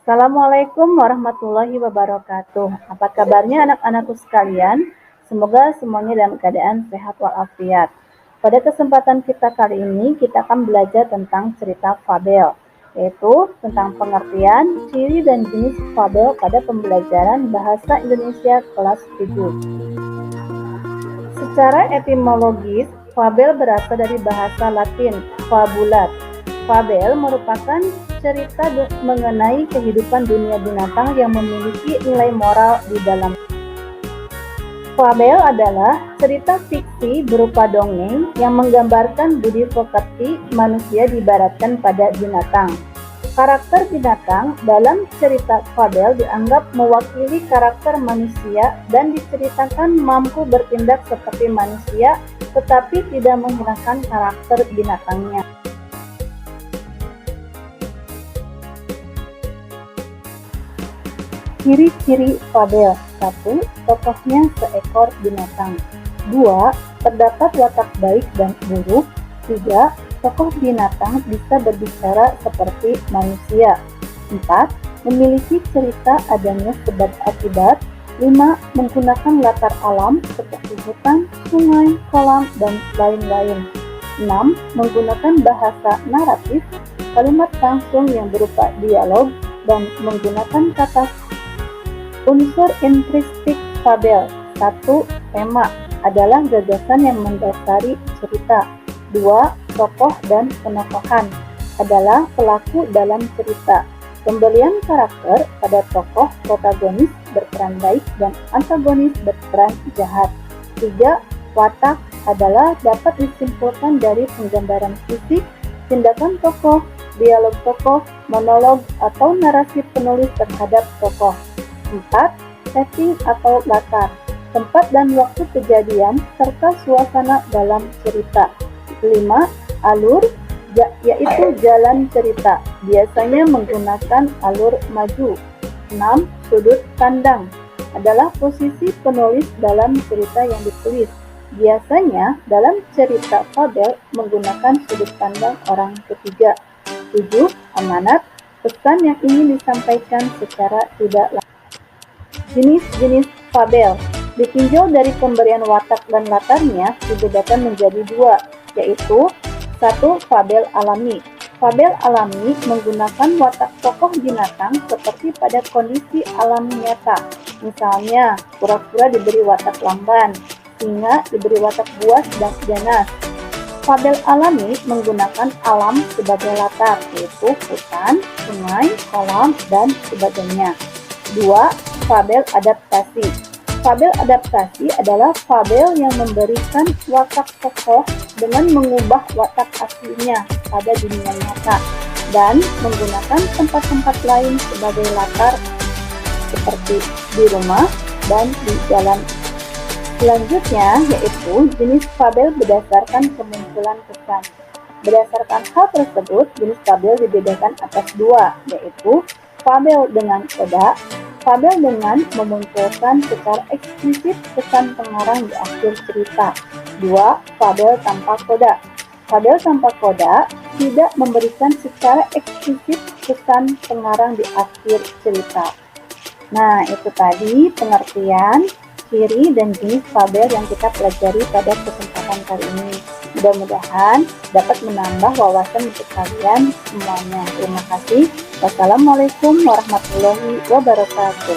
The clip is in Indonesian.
Assalamualaikum warahmatullahi wabarakatuh. Apa kabarnya anak-anakku sekalian? Semoga semuanya dalam keadaan sehat walafiat. Pada kesempatan kita kali ini, kita akan belajar tentang cerita fabel, yaitu tentang pengertian, ciri dan jenis fabel pada pembelajaran Bahasa Indonesia kelas 7. Secara etimologis, fabel berasal dari bahasa Latin, fabulat. Fabel merupakan cerita mengenai kehidupan dunia binatang yang memiliki nilai moral di dalam. Fabel adalah cerita fiksi berupa dongeng yang menggambarkan budi pekerti manusia diibaratkan pada binatang. Karakter binatang dalam cerita fabel dianggap mewakili karakter manusia dan diceritakan mampu bertindak seperti manusia tetapi tidak menghilangkan karakter binatangnya. Ciri-ciri fabel. 1. Tokohnya seekor binatang. 2. Terdapat watak baik dan buruk. 3. Tokoh binatang bisa berbicara seperti manusia. 4. Memiliki cerita adanya sebab akibat. 5. Menggunakan latar alam seperti hutan, sungai, kolam, dan lain-lain. 6. Menggunakan bahasa naratif, kalimat langsung yang berupa dialog, dan menggunakan kata. Unsur intristik fabel. 1. Tema adalah gagasan yang mendasari cerita. 2. Tokoh dan penokohan adalah pelaku dalam cerita. Pemberian karakter pada tokoh protagonis berperan baik dan antagonis berperan jahat. 3. Watak adalah dapat disimpulkan dari penggambaran fisik, tindakan tokoh, dialog tokoh, monolog atau narasi penulis terhadap tokoh. 4. Setting atau latar, tempat dan waktu kejadian serta suasana dalam cerita. 5. Alur, yaitu jalan cerita, biasanya menggunakan alur maju. 6. Sudut pandang adalah posisi penulis dalam cerita yang ditulis. Biasanya dalam cerita fabel menggunakan sudut pandang orang ketiga. 7. Amanat, pesan yang ingin disampaikan secara tidak langsung. Jenis-jenis fabel ditinjau dari pemberian watak dan latarnya dibedakan menjadi 2, yaitu 1. Fabel alami. Fabel alami menggunakan watak tokoh binatang seperti pada kondisi alam nyata. Misalnya, kura-kura diberi watak lamban, singa diberi watak buas dan ganas. Fabel alami menggunakan alam sebagai latar, yaitu hutan, sungai, kolam, dan sebagainya. 2. Fabel adaptasi. Fabel adaptasi adalah fabel yang memberikan watak tokoh dengan mengubah watak aslinya pada dunia nyata dan menggunakan tempat-tempat lain sebagai latar seperti di rumah dan di jalan. Selanjutnya yaitu jenis fabel berdasarkan kemunculan pesan. Berdasarkan hal tersebut, jenis fabel dibedakan atas 2, yaitu fabel dengan koda. Fabel dengan memunculkan secara eksplisit pesan pengarang di akhir cerita. 2. Fabel tanpa koda. Fabel tanpa koda tidak memberikan secara eksplisit pesan pengarang di akhir cerita. Nah, itu tadi pengertian, ciri, dan jenis fabel yang kita pelajari pada kesempatan kali ini. Mudah-mudahan dapat menambah wawasan untuk kalian semuanya. Terima kasih. Wassalamualaikum warahmatullahi wabarakatuh.